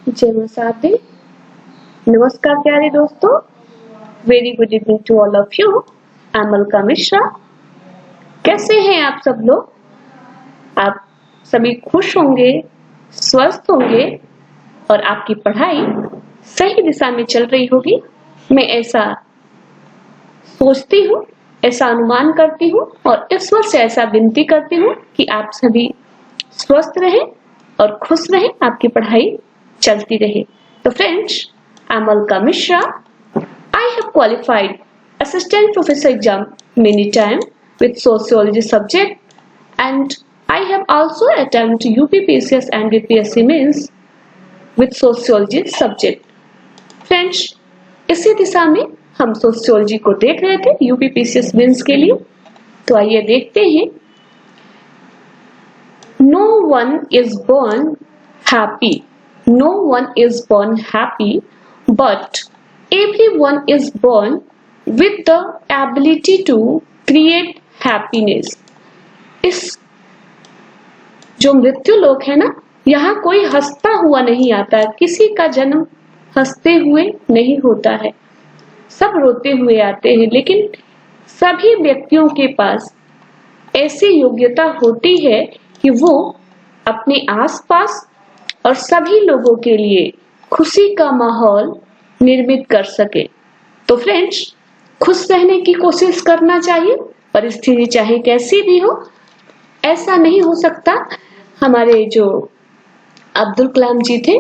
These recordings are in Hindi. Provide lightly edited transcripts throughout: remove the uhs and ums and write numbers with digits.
जय माता। नमस्कार प्यारे दोस्तों, very good evening to all of you. I am Alka Mishra. कैसे हैं आप सब लोग? आप सभी खुश होंगे, स्वस्थ होंगे और आपकी पढ़ाई सही दिशा में चल रही होगी। मैं ऐसा सोचती हूँ, ऐसा अनुमान करती हूँ और ईश्वर से ऐसा विनती करती हूँ कि आप सभी स्वस्थ रहें और खुश रहें, आपकी पढ़ाई चलती रहे। तो friends, I am Alka Mishra. I have qualified assistant professor exam many times with sociology subject and I have also attempted UPPCS and BPSC mains with sociology subject. Friends, इसी दिशा में हम सोशियोलॉजी को देख रहे थे यूपीपीसीएस मेंस के लिए। तो आइए देखते हैं। No one is born happy. No one is born happy, but everyone is born with the ability to create happiness. इस जो मृत्यु लोक है ना, यहाँ कोई हंसता हुआ नहीं आता है। किसी का जन्म हंसते हुए नहीं होता है, सब रोते हुए आते हैं। लेकिन सभी व्यक्तियों के पास ऐसी योग्यता होती है कि वो अपने आसपास और सभी लोगों के लिए खुशी का माहौल निर्मित कर सके। तो फ्रेंड्स, खुश रहने की कोशिश करना चाहिए, परिस्थिति चाहे कैसी भी हो। ऐसा नहीं हो सकता। हमारे जो अब्दुल कलाम जी थे,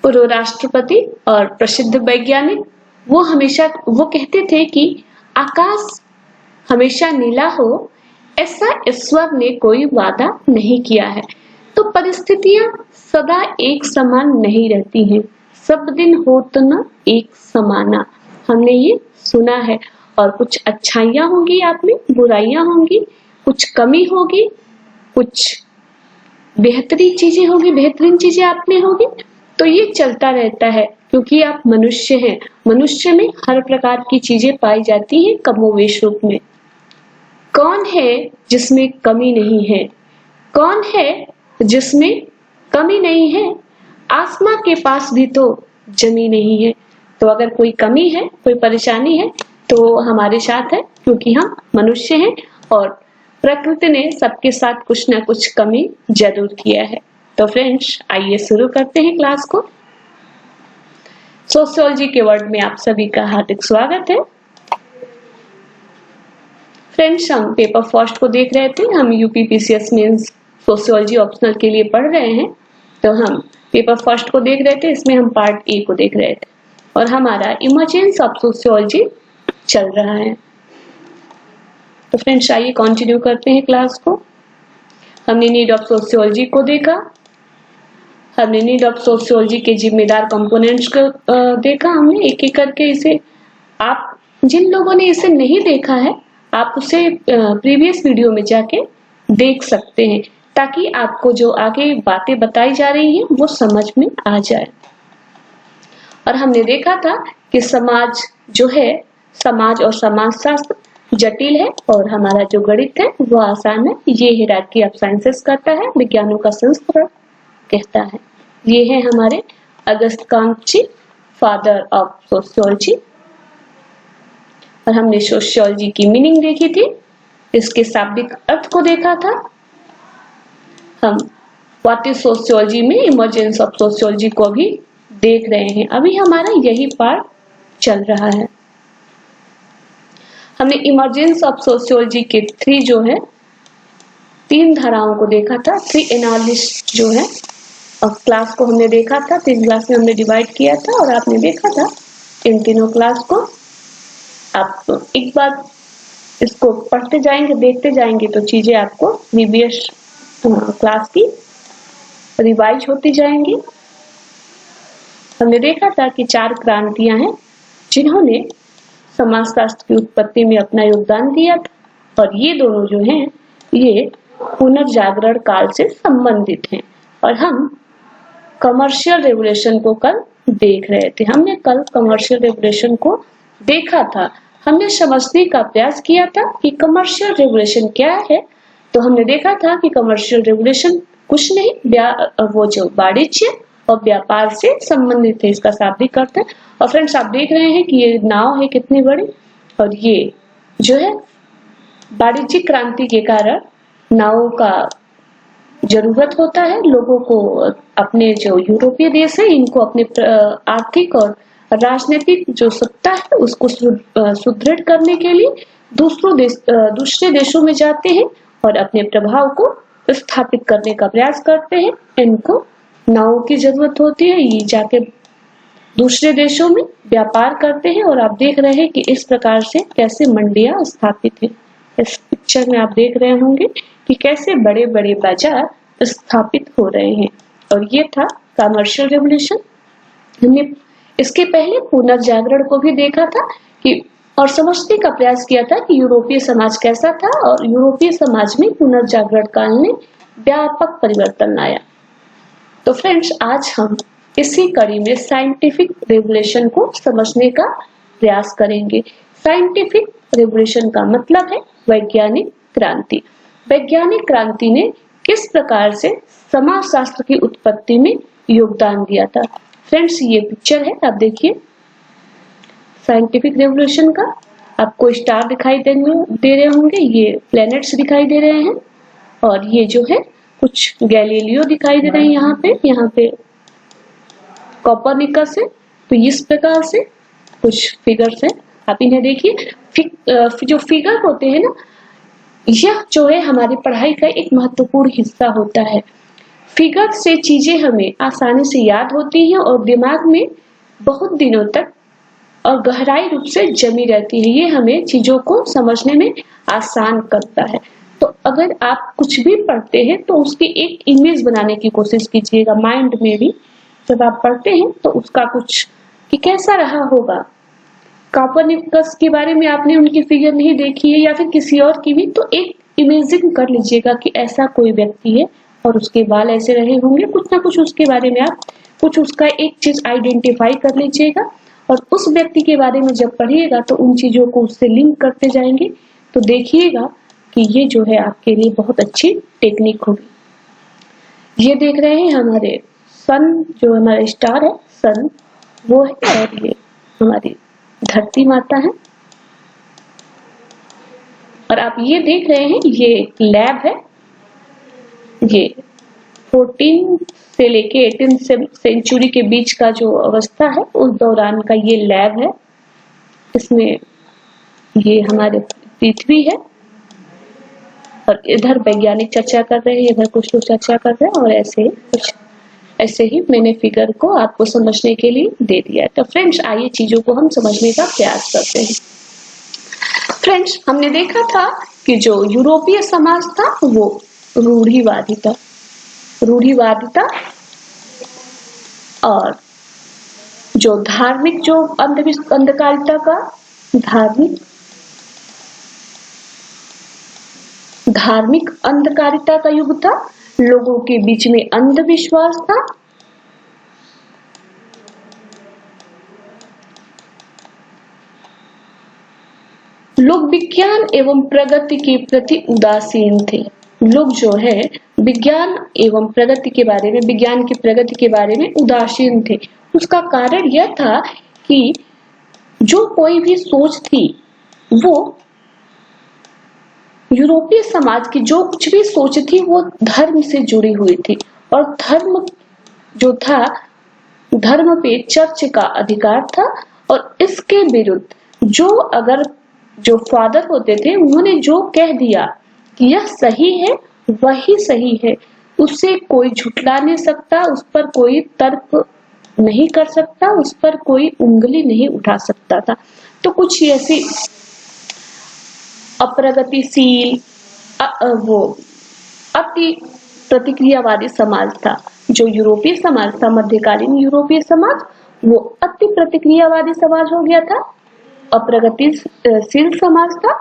पूर्व राष्ट्रपति और प्रसिद्ध वैज्ञानिक, वो कहते थे कि आकाश हमेशा नीला हो, ऐसा ईश्वर ने कोई वादा नहीं किया है। तो परिस्थितियां सदा एक समान नहीं रहती हैं। सब दिन होत न एक समाना, हमने ये सुना है। और कुछ अच्छाइयां होंगी आप में, बुराइयां होंगी, कुछ कमी होगी, कुछ बेहतरीन चीजें आप में होगी। तो ये चलता रहता है क्योंकि आप मनुष्य हैं। मनुष्य में हर प्रकार की चीजें पाई जाती हैं कमोवेश रूप में। कौन है जिसमें कमी नहीं है? कौन है जिसमें कमी नहीं है? आसमां के पास भी तो जमी नहीं है। तो अगर कोई कमी है, कोई परेशानी है, तो हमारे साथ है, क्योंकि हम मनुष्य हैं और प्रकृति ने सबके साथ कुछ ना कुछ कमी जरूर किया है। तो फ्रेंड्स, आइए शुरू करते हैं क्लास को। सोशियोलॉजी के वर्ड में आप सभी का हार्दिक स्वागत है। फ्रेंड्स, हम पेपर फर्स्ट को देख रहे थे। हम यूपीपीसीएस मींस सोशियोलॉजी ऑप्शनल के लिए पढ़ रहे हैं। तो हम पेपर फर्स्ट को देख रहे थे, इसमें हम पार्ट ए को देख रहे थे और हमारा इमर्जेंस ऑफ सोशियोलॉजी चल रहा है। तो फ्रेंड्स, आइए कंटिन्यू करते हैं क्लास को। हमने नीड ऑफ सोशियोलॉजी को देखा, हमने नीड ऑफ सोशियोलॉजी के जिम्मेदार कंपोनेंट्स को देखा। हमने एक एक करके इसे, आप जिन लोगों ने इसे नहीं देखा है, आप उसे प्रीवियस वीडियो में जाके देख सकते हैं, ताकि आपको जो आगे बातें बताई जा रही हैं वो समझ में आ जाए। और हमने देखा था कि समाज जो है, समाज और समाजशास्त्र जटिल है और हमारा जो गणित है वो आसान है। ये हायरार्की ऑफ साइंसेस करता है, विज्ञानों का संस्करण कहता है। ये है हमारे अगस्त कांची, फादर ऑफ सोशियोलॉजी। और हमने सोशियोलॉजी की मीनिंग देखी थी, इसके शाब्दिक अर्थ को देखा था। हम व्हाट इज सोशियोलॉजी में इमर्जेंस ऑफ सोशियोलॉजी को भी देख रहे हैं। अभी हमारा यही पार्ट चल रहा है। हमने इमर्जेंस ऑफ सोशियोलॉजी के तीन धाराओं को देखा था। 3 एनालिस्ट जो है, और क्लास को हमने देखा था, 3 क्लास में हमने डिवाइड किया था और आपने देखा था इन तीनों क्लास को। आप तो एक बार इसको पढ़ते जाएंगे, देखते जाएंगे, तो चीजें आपको प्रीवियस क्लास की रिवाइज होती जाएंगी। हमने देखा था कि 4 क्रांतियां हैं जिन्होंने समाजशास्त्र की उत्पत्ति में अपना योगदान दिया था, और ये दोनों जो हैं ये पुनर्जागरण काल से संबंधित हैं। और हम कमर्शियल रेवोल्यूशन को कल देख रहे थे। हमने कल कमर्शियल रेवोल्यूशन को देखा था। हमने समझने का प्रयास किया था कि कमर्शियल रेवोल्यूशन क्या है। तो हमने देखा था कि कमर्शियल रेवोल्यूशन कुछ नहीं, वो जो वाणिज्य और व्यापार से संबंधित है, इसका शाब्दिक अर्थ है। और फ्रेंड्स आप देख रहे हैं कि ये नाव है कितनी बड़ी, और ये जो है वाणिज्यिक क्रांति के कारण नावों का जरूरत होता है लोगों को। अपने जो यूरोपीय देश है इनको अपने आर्थिक और राजनीतिक जो सत्ता है उसको सुदृढ़ करने के लिए दूसरे देशों में जाते हैं और अपने प्रभाव को स्थापित करने का प्रयास करते हैं। इनको नावों की जरूरत होती है, ये जाके दूसरे देशों में व्यापार करते हैं। और आप देख रहे हैं कि इस प्रकार से कैसे मंडियां स्थापित है। इस पिक्चर में आप देख रहे होंगे कि कैसे बड़े बड़े बाजार स्थापित हो रहे हैं। और ये था कमर्शियल रेवोल्यूशन। हमने इसके पहले पुनर्जागरण को भी देखा था कि और समझने का प्रयास किया था कि यूरोपीय समाज कैसा था, और यूरोपीय समाज में पुनर्जागरण काल ने व्यापक परिवर्तन लाया। तो फ्रेंड्स आज हम इसी कड़ी में साइंटिफिक रेवोल्यूशन को समझने का प्रयास करेंगे। साइंटिफिक रेवोल्यूशन का मतलब है वैज्ञानिक क्रांति। वैज्ञानिक क्रांति ने किस प्रकार से समाजशास्त्र की उत्पत्ति में योगदान दिया था। फ्रेंड्स ये पिक्चर है, आप देखिए साइंटिफिक रेवोल्यूशन का। आपको स्टार दिखाई दे रहे होंगे, ये प्लैनेट्स दिखाई दे रहे हैं, और ये जो है कुछ गैलीलियो दिखाई दे रहे हैं। यहाँ पे कोपरनिकस है। तो इस प्रकार से कुछ फिगर्स हैं, आप इन्हें देखिए। जो फिगर होते हैं ना, यह जो है हमारी पढ़ाई का एक महत्वपूर्ण हिस्सा होता है। फिगर से चीजें हमें आसानी से याद होती हैं और दिमाग में बहुत दिनों तक और गहराई रूप से जमी रहती है। ये हमें चीजों को समझने में आसान करता है। तो अगर आप कुछ भी पढ़ते हैं तो उसकी एक इमेज बनाने की कोशिश कीजिएगा माइंड में भी। जब आप पढ़ते हैं तो उसका कुछ कि कैसा रहा होगा। कोपरनिकस के बारे में आपने उनकी फिगर नहीं देखी है या फिर किसी और की भी, तो एक इमेजिन कर लीजिएगा कि ऐसा कोई व्यक्ति है और उसके बाल ऐसे रहे होंगे। कुछ ना कुछ उसके बारे में आप कुछ उसका एक चीज आइडेंटिफाई कर लीजिएगा, और उस व्यक्ति के बारे में जब पढ़िएगा तो उन चीजों को उससे लिंक करते जाएंगे। तो देखिएगा कि ये जो है आपके लिए बहुत अच्छी टेक्निक होगी। ये देख रहे हैं हमारे सन, जो हमारा स्टार है सन वो है, और ये हमारी धरती माता है। और आप ये देख रहे हैं ये एक लैब है। ये 14 से लेके 18 सेंचुरी के बीच का जो अवस्था है उस दौरान का ये लैब है। इसमें ये हमारे पृथ्वी है और इधर वैज्ञानिक चर्चा कर रहे हैं, इधर कुछ लोग चर्चा कर रहे हैं, और ऐसे ही मैंने फिगर को आपको समझने के लिए दे दिया है। तो फ्रेंड्स आइए चीजों को हम समझने का प्रयास करते हैं। फ्रेंड्स हमने देखा था कि जो यूरोपीय समाज था वो रूढ़िवादी था। रूढ़िवादिता और जो धार्मिक जो अंधकारिता का धार्मिक अंधकारिता का युग था। लोगों के बीच में अंधविश्वास था। लोग विज्ञान एवं प्रगति के प्रति उदासीन थे। लोग जो है विज्ञान एवं प्रगति के बारे में, विज्ञान की प्रगति के बारे में उदासीन थे। उसका कारण यह था कि जो कोई भी सोच थी वो यूरोपीय समाज की जो कुछ भी सोच थी वो धर्म से जुड़ी हुई थी, और धर्म जो था धर्म पे चर्च का अधिकार था। और इसके विरुद्ध जो फादर होते थे उन्होंने जो कह दिया कि यह सही है वही सही है, उससे कोई झुठला नहीं सकता, उस पर कोई तर्क नहीं कर सकता, उस पर कोई उंगली नहीं उठा सकता था। तो कुछ ऐसी अप्रगतिशील वो अति प्रतिक्रियावादी समाज था। जो यूरोपीय समाज था, मध्यकालीन यूरोपीय समाज, वो अति प्रतिक्रियावादी समाज हो गया था। अप्रगतिशील समाज था।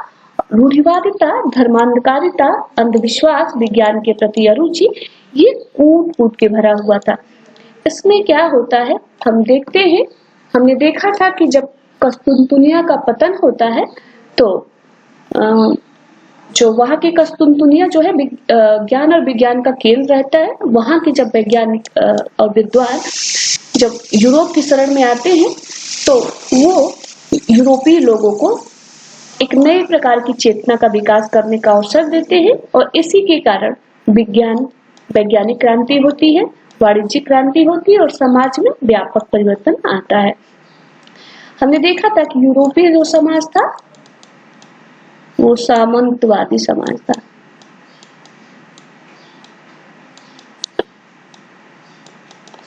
रूढ़िवादिता, धर्मांधकारिता, अंधविश्वास, विज्ञान के प्रति अरुचि, ये कूट कूट के भरा हुआ था। इसमें क्या होता है हम देखते हैं, हमने देखा था कि जब कस्तुनतुनिया का पतन होता है तो जो वहाँ की कस्तुनतुनिया जो है ज्ञान और विज्ञान का केंद्र रहता है। वहाँ के जब वैज्ञानिक और विद्वान जब यूरोप की शरण में आते हैं तो वो यूरोपीय लोगों को एक नए प्रकार की चेतना का विकास करने का अवसर देते हैं और इसी के कारण वैज्ञानिक क्रांति होती है, वाणिज्यिक क्रांति होती है और समाज में व्यापक परिवर्तन आता है। हमने देखा था कि यूरोपीय जो समाज था वो सामंतवादी समाज था।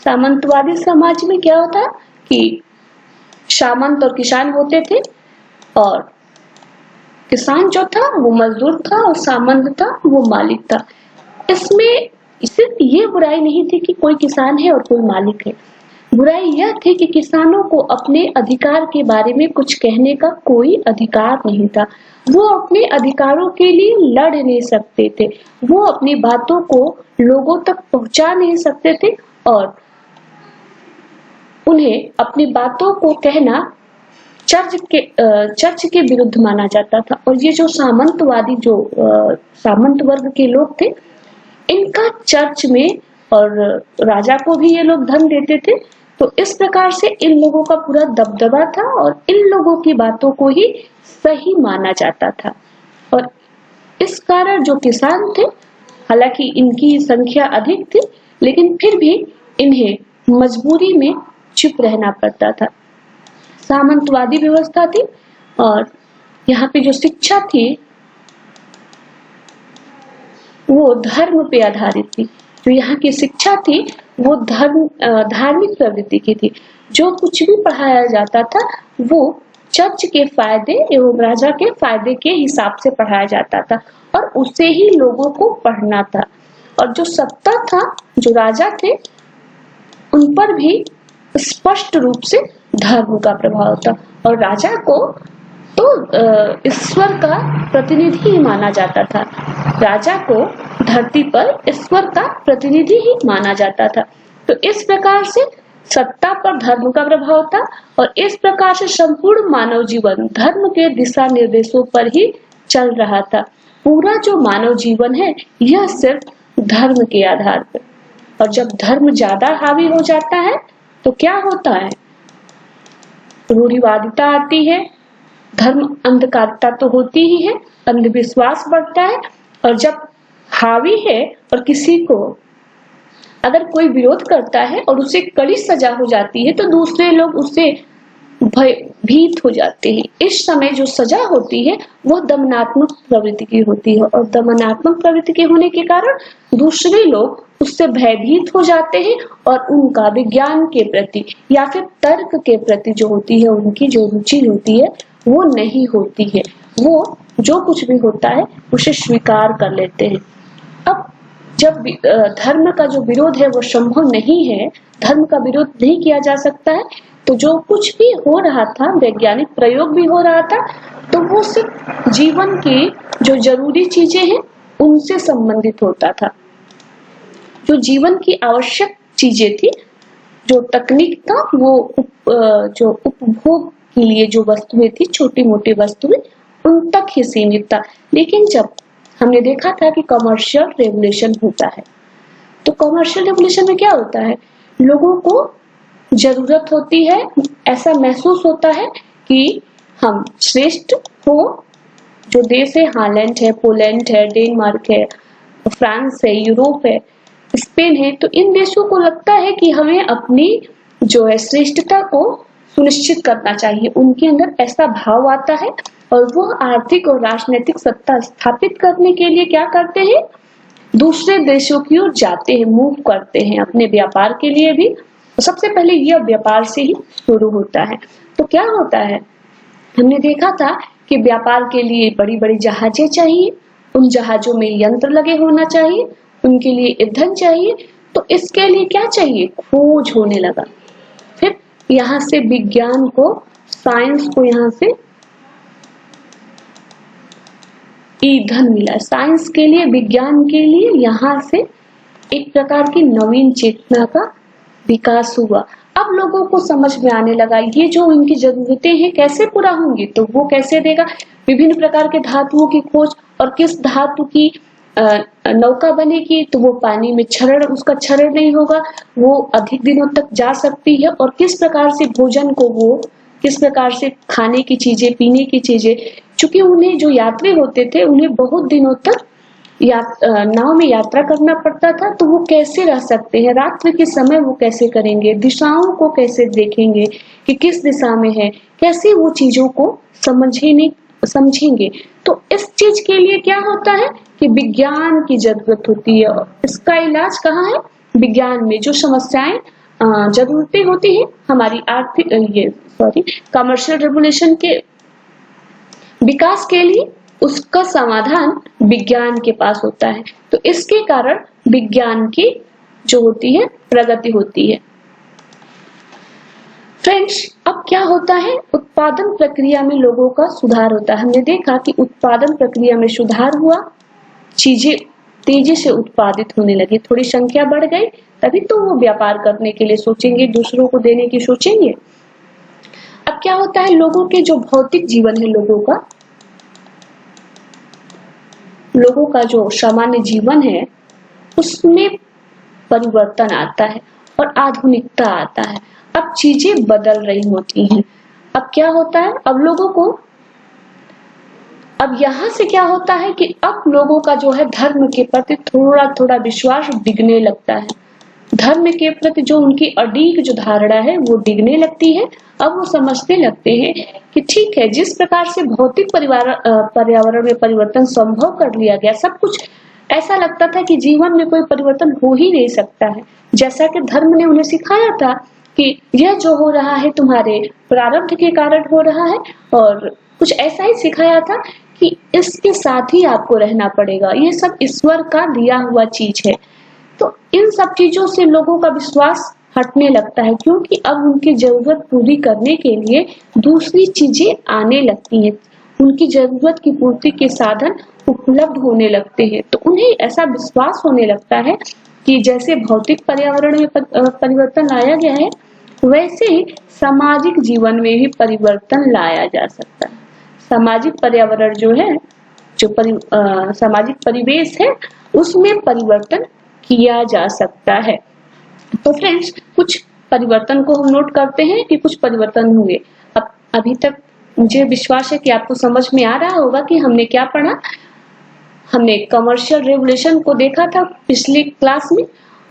सामंतवादी समाज में क्या होता कि सामंत और किसान होते थे और किसान जो था वो मजदूर था और सामंत था वो मालिक था। इसमें सिर्फ ये बुराई नहीं थी कि कोई किसान है और कोई मालिक है, बुराई यह थी कि किसानों को अपने अधिकार के बारे में कुछ कहने का कोई अधिकार नहीं था। वो अपने अधिकारों के लिए लड़ नहीं सकते थे, वो अपनी बातों को लोगों तक पहुंचा नहीं सकते थे और उन्हें अपनी बातों को कहना चर्च के विरुद्ध माना जाता था। और ये जो सामंतवादी सामंत वर्ग के लोग थे, इनका चर्च में और राजा को भी ये लोग धन देते थे। तो इस प्रकार से इन लोगों का पूरा दबदबा था और इन लोगों की बातों को ही सही माना जाता था। और इस कारण जो किसान थे, हालांकि इनकी संख्या अधिक थी, लेकिन फिर भी इन्हें मजबूरी में चुप रहना पड़ता था। सामंतवादी व्यवस्था थी और यहाँ पे जो शिक्षा थी वो धर्म पे आधारित थी। जो यहाँ की शिक्षा थी वो धार्मिक प्रवृत्ति की थी। जो कुछ भी पढ़ाया जाता था वो चर्च के फायदे एवं राजा के फायदे के हिसाब से पढ़ाया जाता था और उसे ही लोगों को पढ़ना था। और जो सत्ता था, जो राजा थे, उन पर भी स्पष्ट रूप से धर्म का प्रभाव था और राजा को तो ईश्वर का प्रतिनिधि ही माना जाता था। राजा को धरती पर ईश्वर का प्रतिनिधि ही माना जाता था। तो इस प्रकार से सत्ता पर धर्म का प्रभाव था और इस प्रकार से संपूर्ण मानव जीवन धर्म के दिशा निर्देशों पर ही चल रहा था। पूरा जो मानव जीवन है यह सिर्फ धर्म के आधार पर। और जब धर्म ज्यादा हावी हो जाता है तो क्या होता है? रूढ़िवादिता आती है, धर्म अंधकारता तो होती ही है, अंधविश्वास बढ़ता है। और जब हावी है और किसी को अगर कोई विरोध करता है और उसे कड़ी सजा हो जाती है तो दूसरे लोग उससे भयभीत हो जाते हैं। इस समय जो सजा होती है वो दमनात्मक प्रवृत्ति की होती है और दमनात्मक प्रवृत्ति के होने के कारण दूसरे लोग उससे भयभीत हो जाते हैं और उनका विज्ञान के प्रति या फिर तर्क के प्रति जो होती है, उनकी जो रुचि होती है वो नहीं होती है। वो जो कुछ भी होता है उसे स्वीकार कर लेते हैं। अब जब धर्म का जो विरोध है वो संभव नहीं है, धर्म का विरोध नहीं किया जा सकता है, तो जो कुछ भी हो रहा था, वैज्ञानिक प्रयोग भी हो रहा था, तो वो सिर्फ जीवन की जो जरूरी चीजें हैं उनसे संबंधित होता था। जो जीवन की आवश्यक चीजें थी, जो तकनीक था, वो जो उपभोग के लिए जो वस्तुएं थी, छोटी मोटी वस्तुएं, उन तक ही सीमित था। लेकिन जब हमने देखा था कि कमर्शियल रेवोल्यूशन होता है, तो कमर्शियल रेवोल्यूशन में क्या होता है? लोगों को जरूरत होती है, ऐसा महसूस होता है कि हम श्रेष्ठ हो। जो देश है, हॉलैंड है, पोलैंड है, डेनमार्क है, फ्रांस है, यूरोप है, स्पेन है, तो इन देशों को लगता है कि हमें अपनी जो है श्रेष्ठता को सुनिश्चित करना चाहिए। उनके अंदर ऐसा भाव आता है और वो आर्थिक और राजनीतिक सत्ता स्थापित करने के लिए क्या करते हैं? दूसरे देशों की ओर जाते हैं, मूव करते हैं अपने व्यापार के लिए भी। सबसे पहले यह व्यापार से ही शुरू होता है। तो क्या होता है? हमने देखा था कि व्यापार के लिए बड़ी बड़ी जहाजें चाहिए, उन जहाजों में यंत्र लगे होना चाहिए, उनके लिए ईंधन चाहिए। तो इसके लिए क्या चाहिए? खोज होने लगा। फिर यहाँ से विज्ञान को, साइंस को यहाँ से ईंधन मिला। साइंस के लिए, विज्ञान के लिए यहाँ से एक प्रकार की नवीन चेतना का विकास हुआ। अब लोगों को समझ में आने लगा ये जो इनकी जरूरतें हैं कैसे पूरा होंगी, तो वो कैसे देगा? विभिन्न प्रकार के धातुओं की खोज, और किस धातु की नौका बनेगी तो वो पानी में उसका क्षरण नहीं होगा, वो अधिक दिनों तक जा सकती है। और किस प्रकार से भोजन को वो किस प्रकार से खाने की चीजें, पीने की चीजें, चूंकि उन्हें जो यात्री होते थे उन्हें बहुत दिनों तक नाव में यात्रा करना पड़ता था, तो वो कैसे रह सकते हैं, रात्रि के समय वो कैसे करेंगे, दिशाओं को कैसे देखेंगे कि किस दिशा में है, कैसे वो चीजों को समझेंगे। तो इस चीज के लिए क्या होता है कि विज्ञान की जरूरत होती है। इसका इलाज कहाँ है? विज्ञान में। जो समस्याएं जरूरतें होती है हमारी कमर्शियल रेवोल्यूशन के विकास के लिए, उसका समाधान विज्ञान के पास होता है। तो इसके कारण विज्ञान की जो होती है प्रगति होती है। फ्रेंड्स, अब क्या होता है, उत्पादन प्रक्रिया में लोगों का सुधार होता है। हमने देखा कि उत्पादन प्रक्रिया में सुधार हुआ, चीजें तेजी से उत्पादित होने लगी, थोड़ी संख्या बढ़ गई, तभी तो वो व्यापार करने के लिए सोचेंगे, दूसरों को देने की सोचेंगे। अब क्या होता है, लोगों के जो भौतिक जीवन है, लोगों का जो सामान्य जीवन है उसमें परिवर्तन आता है और आधुनिकता आता है। अब चीजें बदल रही होती हैं। अब क्या होता है, अब यहाँ से क्या होता है कि अब लोगों का जो है धर्म के प्रति थोड़ा थोड़ा विश्वास डिगने लगता है। धर्म के प्रति जो उनकी अडीग जो धारणा है वो डिगने लगती है। अब वो समझने लगते हैं कि ठीक है, जिस प्रकार से भौतिक पर्यावरण में परिवर्तन संभव कर लिया गया, सब कुछ ऐसा लगता था कि जीवन में कोई परिवर्तन हो ही नहीं सकता है, जैसा कि धर्म ने उन्हें सिखाया था कि यह जो हो रहा है तुम्हारे प्रारब्ध के कारण हो रहा है, और कुछ ऐसा ही सिखाया था कि इसके साथ ही आपको रहना पड़ेगा, ये सब ईश्वर का दिया हुआ चीज है। तो इन सब चीजों से लोगों का विश्वास हटने लगता है, क्योंकि अब उनकी जरूरत पूरी करने के लिए दूसरी चीजें आने लगती हैं, उनकी जरूरत की पूर्ति के साधन उपलब्ध होने लगते हैं। तो उन्हें ऐसा विश्वास होने लगता है कि जैसे भौतिक पर्यावरण में परिवर्तन लाया गया है, वैसे ही सामाजिक जीवन में भी परिवर्तन लाया जा सकता है। सामाजिक पर्यावरण जो है, सामाजिक परिवेश है, उसमें परिवर्तन किया जा सकता है। तो फ्रेंड्स, कुछ परिवर्तन को हम नोट करते हैं कि कुछ परिवर्तन हुए। अब अभी तक मुझे विश्वास है कि आपको समझ में आ रहा होगा कि हमने क्या पढ़ा। हमने कमर्शियल रेवोल्यूशन को देखा था पिछली क्लास में,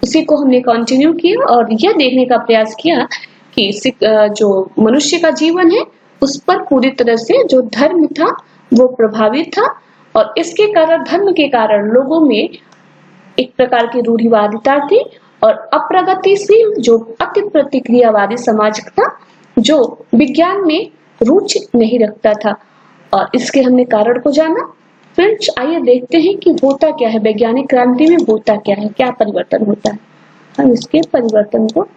उसी को हमने कंटिन्यू किया और यह देखने का प्रयास किया कि जो मनुष्य का जीवन है उस पर पूरी तरह से जो धर्म था वो प्रभावित था, और इसके कारण, धर्म के कारण लोगों में एक प्रकार की रूढ़िवादिता थी और अप्रगतिशील जो अति प्रतिक्रियावादी समाज था, जो विज्ञान में रुचि नहीं रखता था। और इसके हमने कारण को जाना। फ्रेंड्स, आइए देखते हैं कि होता क्या है, वैज्ञानिक क्रांति में होता क्या है, क्या परिवर्तन होता है। हम इसके परिवर्तन को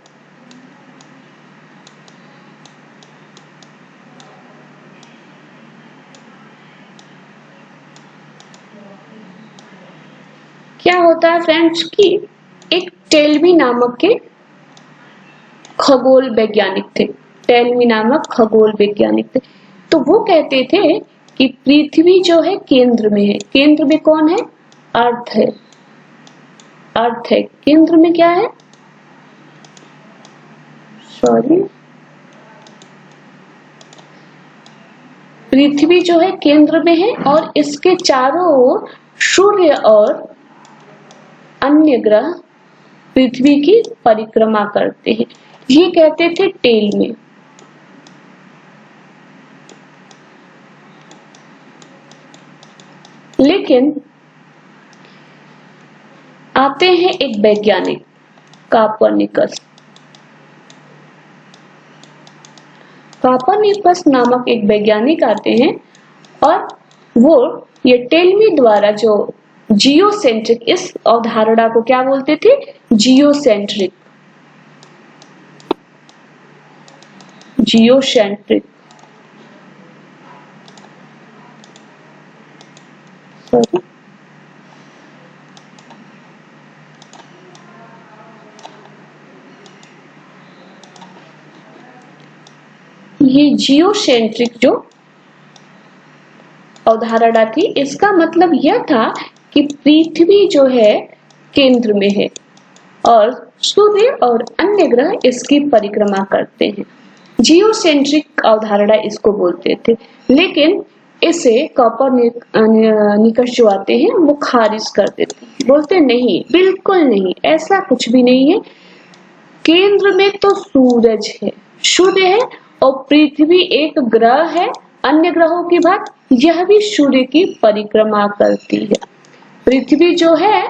क्या होता है फ्रेंड्स कि एक टेल्मी नामक के खगोल वैज्ञानिक थे। टेल्मी नामक खगोल वैज्ञानिक थे। तो वो कहते थे कि पृथ्वी जो है केंद्र में है। केंद्र में कौन है? अर्थ है। अर्थ है केंद्र में। क्या है? सॉरी, पृथ्वी जो है केंद्र में है और इसके चारों ओर सूर्य और अन्य ग्रह पृथ्वी की परिक्रमा करते हैं। ये कहते थे टेल्मी। लेकिन आते हैं एक वैज्ञानिक कोपरनिकस। कोपरनिकस नामक एक वैज्ञानिक आते हैं और वो ये टेल्मी द्वारा जो जियोसेंट्रिक, इस अवधारणा को क्या बोलते थे? जियोसेंट्रिक। जियोसेंट्रिक सॉरी, ये जियोसेंट्रिक जो अवधारणा थी। इसका मतलब यह था कि पृथ्वी जो है केंद्र में है और सूर्य और अन्य ग्रह इसकी परिक्रमा करते हैं। जियोसेंट्रिक अवधारणा इसको बोलते थे, लेकिन इसे कोपरनिकस जो आते हैं वो खारिज कर देते हैं, बोलते नहीं, बिल्कुल नहीं, ऐसा कुछ भी नहीं है। केंद्र में तो सूरज है, सूर्य है और पृथ्वी एक ग्रह है। अन्य ग्रहों की बात, यह भी सूर्य की परिक्रमा करती है। पृथ्वी जो है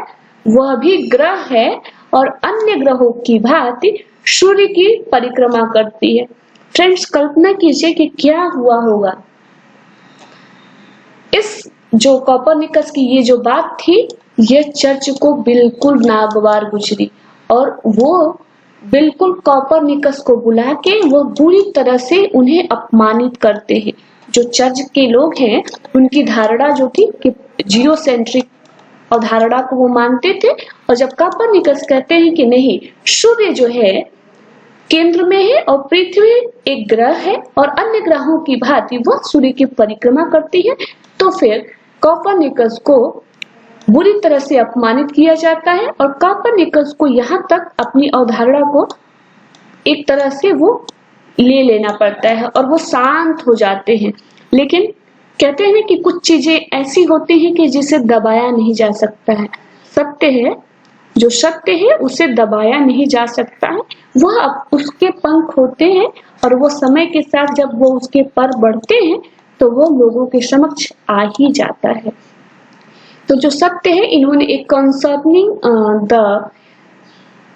वह भी ग्रह है और अन्य ग्रहों की भांति सूर्य की परिक्रमा करती है। फ्रेंड्स, कल्पना कीजिए कि क्या हुआ होगा। इस जो कोपरनिकस की ये जो बात थी, यह चर्च को बिल्कुल नागवार गुजरी और वो बिल्कुल कोपरनिकस को बुला के वो बुरी तरह से उन्हें अपमानित करते हैं। जो चर्च के लोग हैं उनकी धारणा जो थी कि जियोसेंट्रिक अवधारणा को वो मानते थे, और जब कोपरनिकस कहते हैं कि नहीं, सूर्य जो है केंद्र में है और पृथ्वी एक ग्रह है और अन्य ग्रहों की भांति वह सूर्य की परिक्रमा करती है, तो फिर कोपरनिकस को बुरी तरह से अपमानित किया जाता है और कोपरनिकस को यहाँ तक अपनी अवधारणा को एक तरह से वो ले लेना पड़ता है और वो शांत हो जाते हैं। लेकिन कहते हैं कि कुछ चीजें ऐसी होती हैं कि जिसे दबाया नहीं जा सकता है। सत्य है, जो सत्य है उसे दबाया नहीं जा सकता है। वह अब उसके पंख होते हैं और वो समय के साथ जब वो उसके पर बढ़ते हैं तो वो लोगों के समक्ष आ ही जाता है। तो जो सत्य है, इन्होंने एक concerning the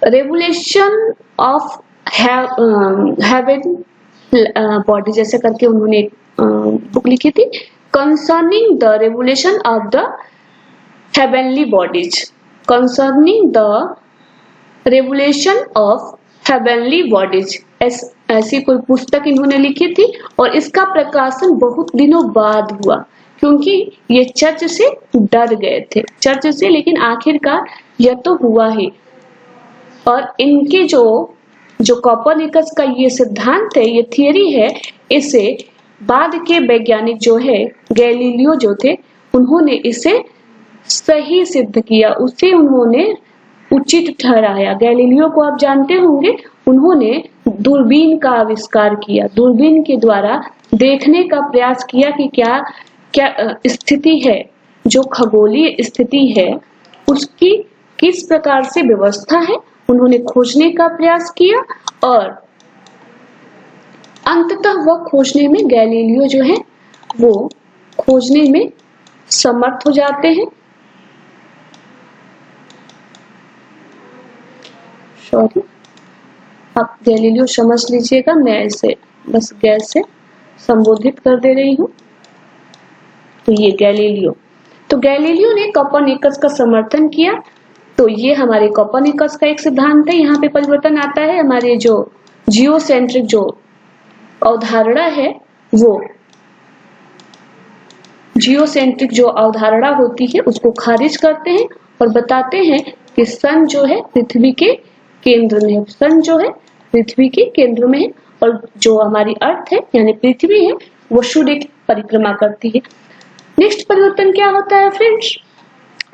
regulation of haven body जैसे करके उन्होंने एक बुक लिखी थी, concerning the regulation of the heavenly bodies, concerning the regulation of heavenly bodies, ऐसी कोई पुस्तक इन्होंने लिखी थी और इसका प्रकाशन बहुत दिनों बाद हुआ क्योंकि ये चर्च से डर गए थे, चर्च से, लेकिन आखिरकार यह तो हुआ ही। और इनके जो कोपरनिकस का ये सिद्धांत है, ये थियरी है, इसे बाद के वैज्ञानिक जो है गैलीलियो जो थे, उन्होंने इसे सही सिद्ध किया, उसे उन्होंने उचित ठहराया। गैलीलियो को आप जानते होंगे, उन्होंने दूरबीन का आविष्कार किया, दूरबीन के द्वारा देखने का प्रयास किया कि क्या स्थिति है, जो खगोलीय स्थिति है उसकी किस प्रकार से व्यवस्था है, उन्होंने खोजने का प्रयास किया और अंततः वह खोजने में, गैलीलियो जो है वो खोजने में समर्थ हो जाते हैं। सॉरी, आप गैलीलियो समझ लीजिएगा, मैं इसे बस गैस से संबोधित कर दे रही हूँ। तो ये गैलीलियो, तो गैलीलियो ने कोपरनिकस का समर्थन किया। तो ये हमारे कोपरनिकस का एक सिद्धांत है। यहाँ पे परिवर्तन आता है, हमारे जो जियोसेंट्रिक जो अवधारणा है, वो जियोसेंट्रिक जो अवधारणा होती है उसको खारिज करते हैं और बताते हैं कि सन जो है पृथ्वी के केंद्र में है, सन जो है पृथ्वी के केंद्र में है और जो हमारी अर्थ है यानी पृथ्वी है वो सूर्य की परिक्रमा करती है। नेक्स्ट परिवर्तन क्या होता है फ्रेंड्स,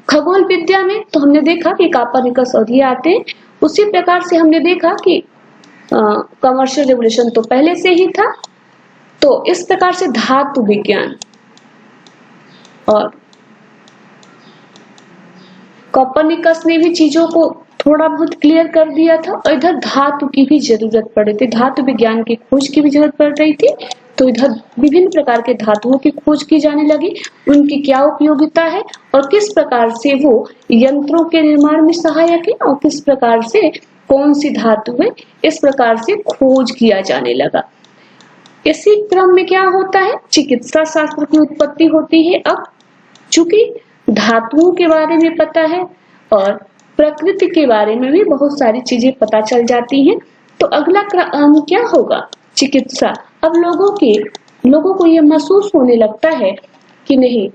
खगोल विद्या में तो हमने देखा कि कोपरनिकस और ये आते हैं। उसी प्रकार से हमने देखा कि कमर्शियल रेवोल्यूशन तो पहले से ही था। तो इस प्रकार से धातु विज्ञान और कोपरनिकस ने भी चीजों को थोड़ा बहुत क्लियर कर दिया था और इधर धातु की भी जरूरत पड़ी थी, धातु विज्ञान की खोज की भी जरूरत पड़ रही थी। तो इधर विभिन्न प्रकार के धातुओं की खोज की जाने लगी, उनकी क्या उपयोगिता है और किस प्रकार से वो यंत्रों के निर्माण में सहायक है और किस प्रकार से कौन सी धातु है, इस प्रकार से खोज किया जाने लगा। इसी क्रम में क्या होता है, चिकित्सा शास्त्र की उत्पत्ति होती है। अब चूंकि धातुओं के बारे में पता है और प्रकृति के बारे में भी बहुत सारी चीजें पता चल जाती हैं, तो अगला क्रम क्या होगा, चिकित्सा। अब लोगों को यह महसूस होने लगता है कि नहीं,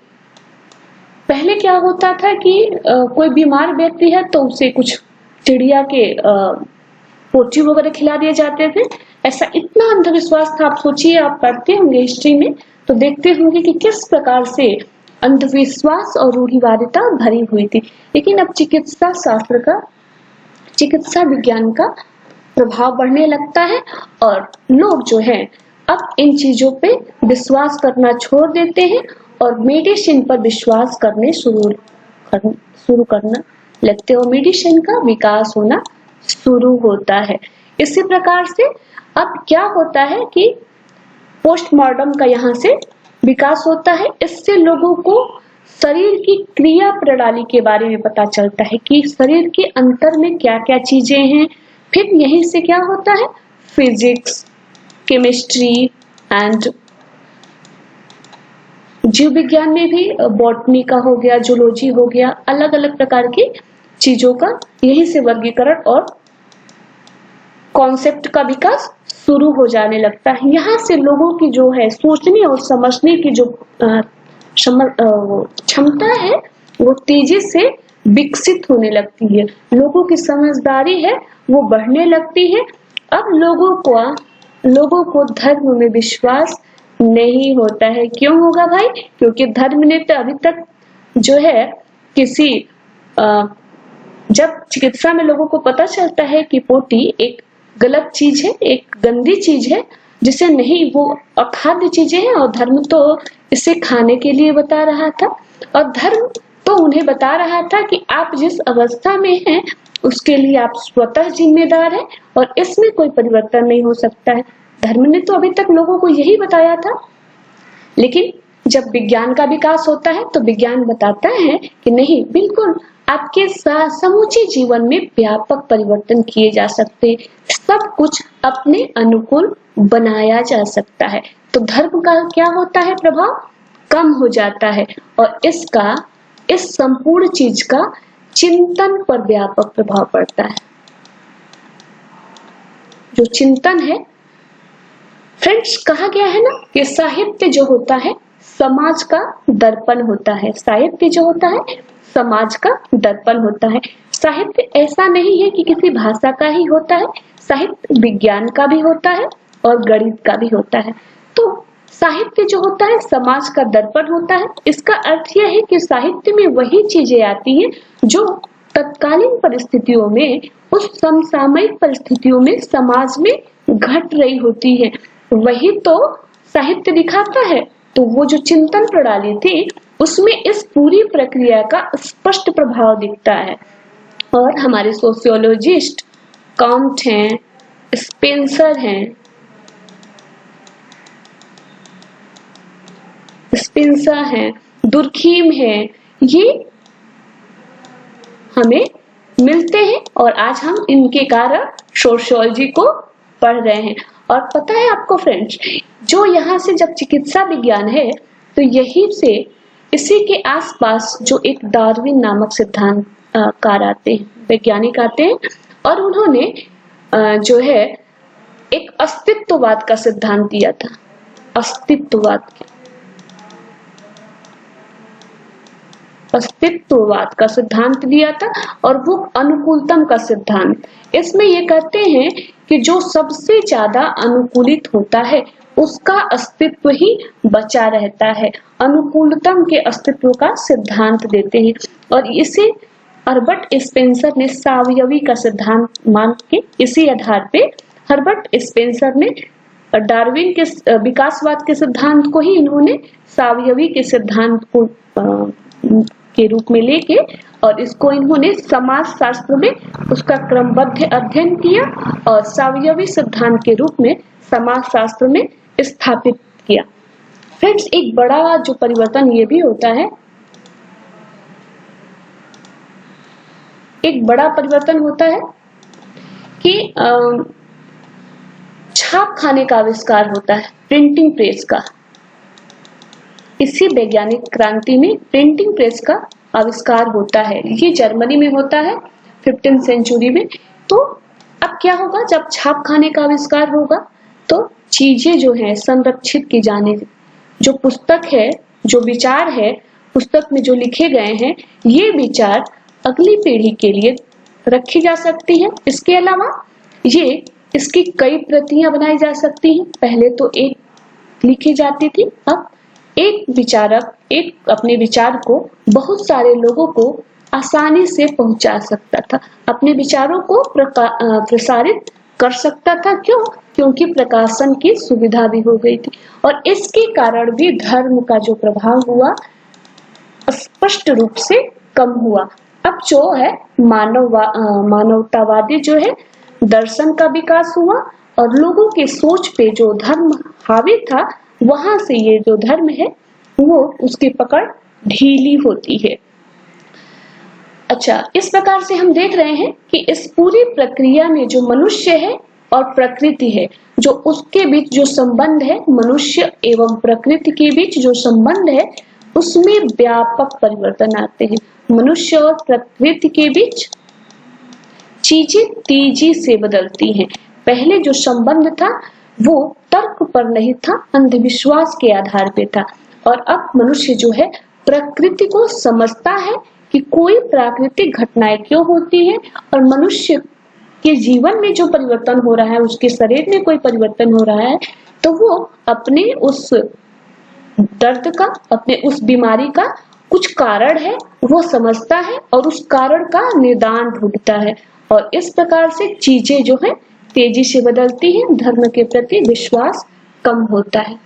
पहले क्या होता था कि कोई बीमार व्यक्ति है तो उसे कुछ चिड़िया के पोटी वगैरह खिला दिए जाते थे, ऐसा इतना अंधविश्वास था। आप सोचिए, आप पढ़ते होंगे हिस्ट्री में तो देखते होंगे कि किस प्रकार से अंधविश्वास और रूढ़िवादिता भरी हुई थी। लेकिन अब चिकित्सा शास्त्र का, चिकित्सा विज्ञान का प्रभाव बढ़ने लगता है और लोग जो है अब इन चीजों पे विश्वास करना छोड़ देते हैं और मेडिसिन पर विश्वास करने शुरू करना लगते हैं और मेडिसिन का विकास होना शुरू होता है। इसी प्रकार से अब क्या होता है कि पोस्टमार्टम का यहाँ से विकास होता है। इससे लोगों को शरीर की क्रिया प्रणाली के बारे में पता चलता है कि शरीर के अंतर में क्या क्या चीजें हैं। फिर यहीं से क्या होता है, फिजिक्स, केमिस्ट्री एंड जीव विज्ञान में भी बॉटनी का हो गया, जूलॉजी हो गया, अलग अलग प्रकार की चीजों का यहीं से वर्गीकरण और कॉन्सेप्ट का विकास शुरू हो जाने लगता है। यहाँ से लोगों की जो है सोचने और समझने की जो क्षमता है वो तेजी से विकसित होने लगती है। लोगों की समझदारी है वो बढ़ने लगती है। अब लोगों को धर्म में विश्वास नहीं होता है। क्यों होगा भाई? क्योंकि धर्म ने तो अभी तक जो है किसी जब चिकित्सा में लोगों को पता चलता है कि पोटी एक गलत चीज है, एक गंदी चीज है, जिसे नहीं, वो अखाद्य चीजें हैं और धर्म तो इसे खाने के लिए बता रहा था और धर्म तो उन्हें बता रहा था कि आप जिस अवस्था में हैं उसके लिए आप स्वतः जिम्मेदार हैं और इसमें कोई परिवर्तन नहीं हो सकता है। धर्म ने तो अभी तक लोगों को यही बताया था। लेकिन जब विज्ञान का विकास होता है तो विज्ञान बताता है कि नहीं, बिल्कुल आपके समूचे जीवन में व्यापक परिवर्तन किए जा सकते हैं, सब कुछ अपने अनुकूल बनाया जा सकता है। तो धर्म का क्या होता है, प्रभाव कम हो जाता है और इस संपूर्ण चीज का चिंतन पर व्यापक प्रभाव पड़ता है। जो चिंतन है फ्रेंड्स, कहा गया है ना कि साहित्य जो होता है समाज का दर्पण होता है। साहित्य जो होता है समाज का दर्पण होता है। साहित्य ऐसा नहीं है कि किसी भाषा का ही होता है, साहित्य विज्ञान का भी होता है और गणित का भी होता है। तो साहित्य जो होता है समाज का दर्पण होता है। इसका अर्थ यह है कि साहित्य में वही चीजें आती हैं जो तत्कालीन परिस्थितियों में, उस समसामयिक परिस्थितियों में समाज में घट रही होती है, वही तो साहित्य दिखाता है। तो वो जो चिंतन प्रणाली थी उसमें इस पूरी प्रक्रिया का स्पष्ट प्रभाव दिखता है। और हमारे सोशियोलॉजिस्ट कांट हैं, स्पेंसर हैं, दुर्खीम हैं, ये हमें मिलते हैं और आज हम इनके कारण सोशियोलॉजी को पढ़ रहे हैं। और पता है आपको फ्रेंड्स, जो यहाँ से जब चिकित्सा विज्ञान है तो यही से इसी के आसपास जो एक डार्विन नामक सिद्धांतकार आते हैं, वैज्ञानिक आते हैं और उन्होंने जो है एक अस्तित्ववाद का सिद्धांत दिया था। अस्तित्ववाद का सिद्धांत दिया था और वो अनुकूलतम का सिद्धांत। इसमें ये कहते हैं कि जो सबसे ज्यादा अनुकूलित होता है उसका अस्तित्व ही बचा रहता है। अनुकूलतम के अस्तित्व का सिद्धांत देते हैं और इसे हर्बर्ट स्पेंसर ने सावयवी का सिद्धांत मान के, इसी आधार पे हर्बर्ट स्पेंसर ने डार्विन के विकासवाद के सिद्धांत को ही इन्होंने सावयवी के सिद्धांत को के रूप में लेके और इसको इन्होंने समाज शास्त्र में उसका क्रमबद्ध अध्ययन किया और सावयवी सिद्धांत के रूप में समाज शास्त्र में स्थापित किया। फ्रेंड्स, एक बड़ा जो परिवर्तन ये भी होता है, एक बड़ा परिवर्तन होता है कि छाप खाने का आविष्कार होता है, प्रिंटिंग प्रेस का। इसी वैज्ञानिक क्रांति में प्रिंटिंग प्रेस का आविष्कार होता है। ये जर्मनी में होता है 15th सेंचुरी में। तो अब क्या होगा, जब छाप खाने का आविष्कार होगा तो चीजें जो है संरक्षित की जाने, जो पुस्तक है, जो विचार है पुस्तक में जो लिखे गए हैं, ये विचार अगली पीढ़ी के लिए रखी जा सकती है। इसके अलावा ये इसकी कई प्रतियां बनाई जा सकती हैं। पहले तो एक लिखी जाती थी, अब एक विचारक एक अपने विचार को बहुत सारे लोगों को आसानी से पहुंचा सकता था, अपने विचारों को प्रसारित कर सकता था। क्यों? क्योंकि प्रकाशन की सुविधा भी हो गई थी और इसके कारण भी धर्म का जो प्रभाव हुआ स्पष्ट रूप से कम हुआ। अब जो है मानवतावादी जो है दर्शन का विकास हुआ और लोगों के सोच पे जो धर्म हावी था, वहां से ये जो धर्म है वो उसकी पकड़ ढीली होती है। अच्छा, इस प्रकार से हम देख रहे हैं कि इस पूरी प्रक्रिया में जो मनुष्य है और प्रकृति है, जो उसके बीच जो संबंध है, मनुष्य एवं प्रकृति के बीच जो संबंध है, उसमें व्यापक परिवर्तन आते हैं। मनुष्य और प्रकृति के बीच चीजें तेजी से बदलती हैं। पहले जो संबंध था वो तर्क पर नहीं था, अंधविश्वास के आधार पे था, और अब मनुष्य जो है प्रकृति को समझता है कि कोई प्राकृतिक घटनाएं क्यों होती है और मनुष्य के जीवन में जो परिवर्तन हो रहा है, उसके शरीर में कोई परिवर्तन हो रहा है, तो वो अपने उस दर्द का, अपने उस बीमारी का कुछ कारण है वो समझता है और उस कारण का निदान ढूंढता है, और इस प्रकार से चीजें जो है तेजी से बदलती हैं, धर्म के प्रति विश्वास कम होता है।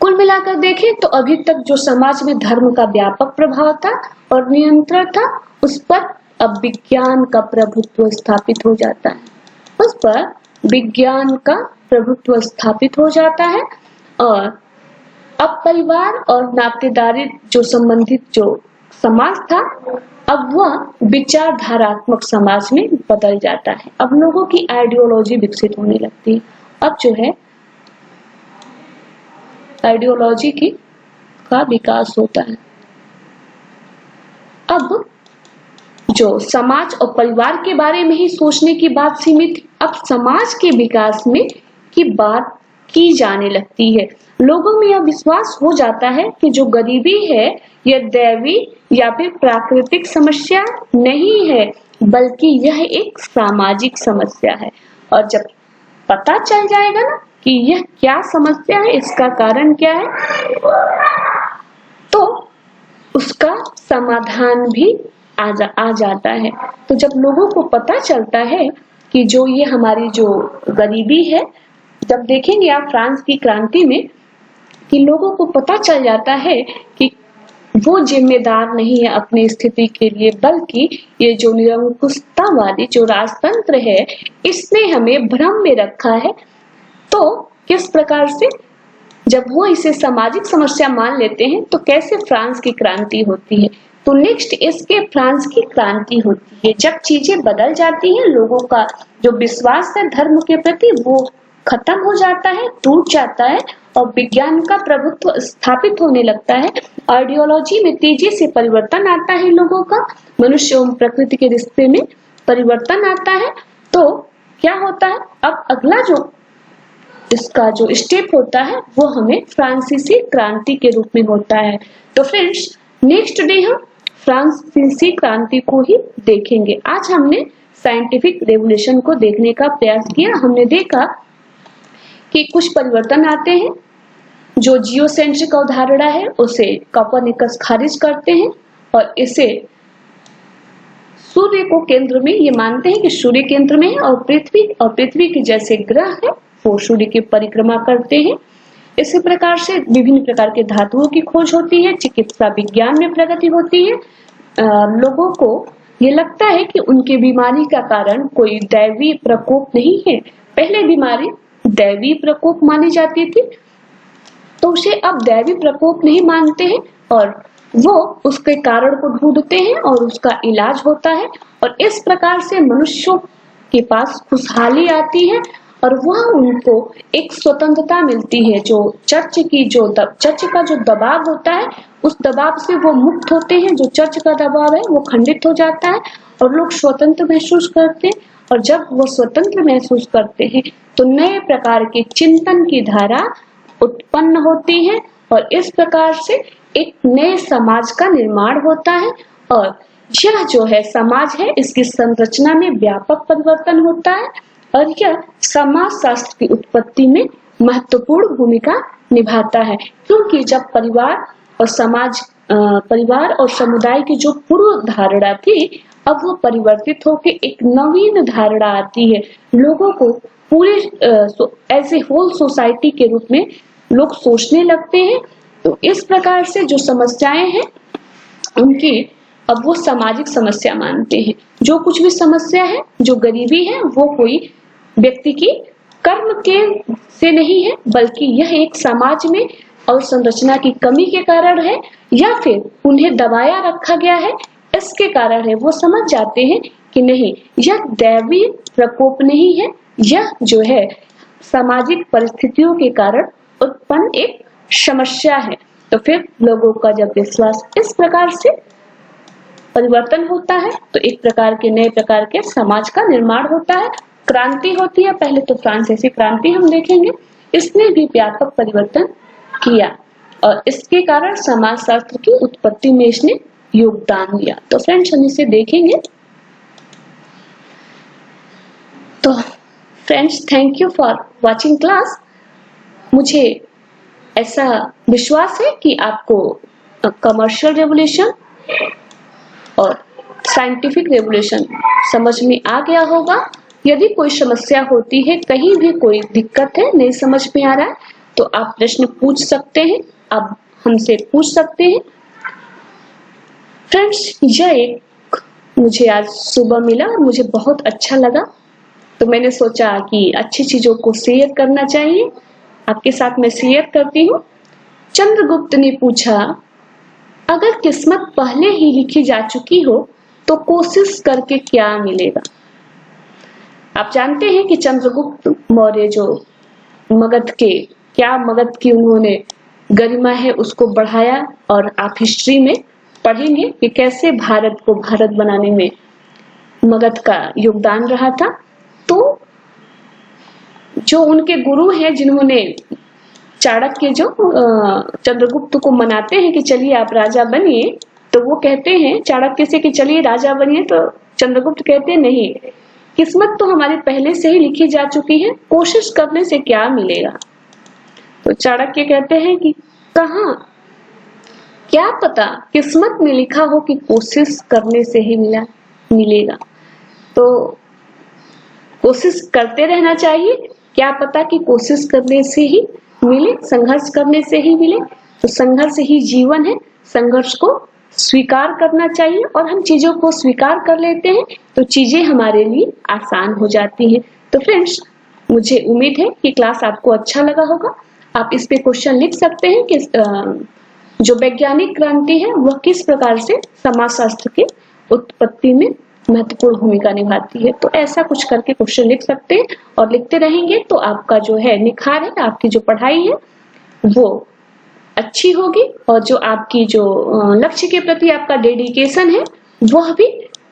कुल मिलाकर देखें तो अभी तक जो समाज में धर्म का व्यापक प्रभाव था और नियंत्रण था, उस पर अब विज्ञान का प्रभुत्व स्थापित हो जाता है, उस पर विज्ञान का प्रभुत्व स्थापित हो जाता है। और अब परिवार और नातेदारी जो संबंधित जो समाज था, अब वह विचारधारात्मक समाज में बदल जाता है। अब लोगों की आइडियोलॉजी विकसित होने लगती है। अब जो है आइडियोलॉजी का विकास होता है। अब जो समाज और परिवार के बारे में ही सोचने की बात सीमित, अब समाज के विकास में की बात की जाने लगती है। लोगों में यह विश्वास हो जाता है कि जो गरीबी है यह दैवी या फिर प्राकृतिक समस्या नहीं है, बल्कि यह एक सामाजिक समस्या है। और जब पता चल जाएगा ना कि यह क्या समस्या है, इसका कारण क्या है, तो उसका समाधान भी आ जाता है। तो जब लोगों को पता चलता है कि जो ये हमारी जो गरीबी है, जब देखेंगे आप फ्रांस की क्रांति में कि लोगों को पता चल जाता है कि वो जिम्मेदार नहीं है अपनी स्थिति के लिए, बल्कि ये जो निरंकुशतावादी जो राजतंत्र है, इसने हमें भ्रम में रखा है। तो किस प्रकार से जब वो इसे सामाजिक समस्या मान लेते हैं, तो कैसे फ्रांस की क्रांति होती है। तो नेक्स्ट इसके फ्रांस की क्रांति होती है, जब चीजें बदल जाती हैं, लोगों का जो विश्वास है धर्म के प्रति वो खत्म हो जाता है, टूट जाता है, और विज्ञान का प्रभुत्व स्थापित होने लगता है। आइडियोलॉजी में तेजी से परिवर्तन आता है, लोगों का मनुष्य एवं प्रकृति के रिश्ते में परिवर्तन आता है। तो क्या होता है, अब अगला जो इसका जो स्टेप होता है वो हमें फ्रांसीसी क्रांति के रूप में होता है। तो फ्रेंड्स, नेक्स्ट डे हम फ्रांसीसी क्रांति को ही देखेंगे। आज हमने साइंटिफिक रेवोल्यूशन को देखने का प्रयास किया। हमने देखा कि कुछ परिवर्तन आते हैं, जो जियोसेंट्रिक अवधारणा है उसे कोपर्निकस खारिज करते हैं और इसे सूर्य को केंद्र में, ये मानते हैं कि सूर्य केंद्र में है और पृथ्वी के जैसे ग्रह है वो सूर्य की परिक्रमा करते हैं। इसी प्रकार से विभिन्न प्रकार के धातुओं की खोज होती है, चिकित्सा विज्ञान में प्रगति होती है। लोगों को ये लगता है कि उनके बीमारी का कारण कोई दैवी प्रकोप नहीं है। पहले बीमारी दैवी प्रकोप मानी जाती थी, तो उसे अब दैवी प्रकोप नहीं मानते हैं और वो उसके कारण को ढूंढते हैं और उसका इलाज होता है। और इस प्रकार से मनुष्यों के पास खुशहाली आती है और वह उनको एक स्वतंत्रता मिलती है। जो चर्च का जो दबाव होता है, उस दबाव से वो मुक्त होते हैं। जो चर्च का दबाव है वो खंडित हो जाता है और लोग स्वतंत्र महसूस करते हैं। और जब वो स्वतंत्र महसूस करते हैं तो नए प्रकार के चिंतन की धारा उत्पन्न होती है और इस प्रकार से एक नए समाज का निर्माण होता है। और यह जो है समाज है, इसकी संरचना में व्यापक परिवर्तन होता है और यह समाजशास्त्र की उत्पत्ति में महत्वपूर्ण भूमिका निभाता है, क्योंकि जब परिवार और समुदाय की जो पूर्व धारणा थी, अब वो परिवर्तित होकर एक नवीन धारणा आती है। लोगों को पूरे एज ए होल सोसाइटी के रूप में लोग सोचने लगते हैं। तो इस प्रकार से जो समस्याएं हैं उनकी अब वो सामाजिक समस्या मानते हैं। जो कुछ भी समस्या है, जो गरीबी है, वो कोई व्यक्ति की कर्म के से नहीं है, बल्कि यह एक समाज में और संरचना की कमी के कारण है, या फिर उन्हें दबाया रखा गया है, इसके कारण है। वो समझ जाते हैं कि नहीं, यह दैवी प्रकोप नहीं है, यह जो है सामाजिक परिस्थितियों के कारण उत्पन्न एक समस्या है। तो फिर लोगों का जब विश्वास इस प्रकार से परिवर्तन होता है, तो एक प्रकार के नए प्रकार के समाज का निर्माण होता है, क्रांति होती है। पहले तो फ्रांसीसी क्रांति हम देखेंगे, इसने भी व्यापक परिवर्तन किया और इसके कारण समाजशास्त्र की उत्पत्ति में इसने योगदान दिया। तो फ्रेंड्स हम इसे देखेंगे। तो friends, thank you for watching class. मुझे ऐसा विश्वास है कि आपको कमर्शियल रेवोल्यूशन और साइंटिफिक रेवोल्यूशन समझ में आ गया होगा। यदि कोई समस्या होती है, कहीं भी कोई दिक्कत है, नहीं समझ में आ रहा है, तो आप प्रश्न पूछ सकते हैं, आप हमसे पूछ सकते हैं। फ्रेंड्स, यह एक मुझे आज सुबह मिला और मुझे बहुत अच्छा लगा, तो मैंने सोचा कि अच्छी चीजों को शेयर करना चाहिए, आपके साथ मैं शेयर करती हूँ। चंद्रगुप्त ने पूछा, अगर किस्मत पहले ही लिखी जा चुकी हो तो कोशिश करके क्या मिलेगा? आप जानते हैं कि चंद्रगुप्त मौर्य जो मगध की उन्होंने गरिमा है उसको बढ़ाया, और आप हिस्ट्री में पढ़ेंगे कि कैसे भारत को भारत बनाने में मगध का योगदान रहा था। तो जो उनके गुरु हैं, जिन्होंने चाणक्य जो चंद्रगुप्त को मनाते हैं कि चलिए आप राजा बनिए, तो वो कहते हैं चाणक्य से कि चलिए राजा बनिए, तो चंद्रगुप्त कहते हैं नहीं, किस्मत तो हमारी पहले से ही लिखी जा चुकी है, कोशिश करने से क्या मिलेगा? तो चाणक्य कहते हैं कि कहाँ, क्या पता किस्मत में लिखा हो कि कोशिश करने से ही मिलेगा। तो कोशिश करते रहना चाहिए, क्या पता कि कोशिश करने से ही मिले, संघर्ष करने से ही मिले। तो संघर्ष ही जीवन है, संघर्ष को स्वीकार करना चाहिए, और हम चीजों को स्वीकार कर लेते हैं तो चीजें हमारे लिए आसान हो जाती हैं। तो फ्रेंड्स, मुझे उम्मीद है कि क्लास आपको अच्छा लगा होगा। आप इस पे क्वेश्चन लिख सकते हैं कि जो वैज्ञानिक क्रांति है वह किस प्रकार से समाजशास्त्र की उत्पत्ति में महत्वपूर्ण भूमिका निभाती है। तो ऐसा कुछ करके क्वेश्चन लिख सकते हैं, और लिखते रहेंगे तो आपका जो है निखार है, आपकी जो पढ़ाई है वो अच्छी होगी, और जो आपकी जो लक्ष्य के प्रति आपका डेडिकेशन है वह भी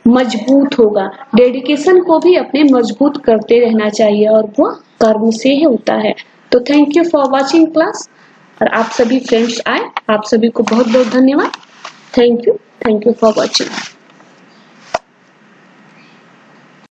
मजबूत होगा। डेडिकेशन को भी अपने मजबूत करते रहना चाहिए, और वह कर्म से ही होता है। तो thank you for watching class, और आप सभी फ्रेंड्स आए, आप सभी को बहुत बहुत धन्यवाद। Thank you for watching.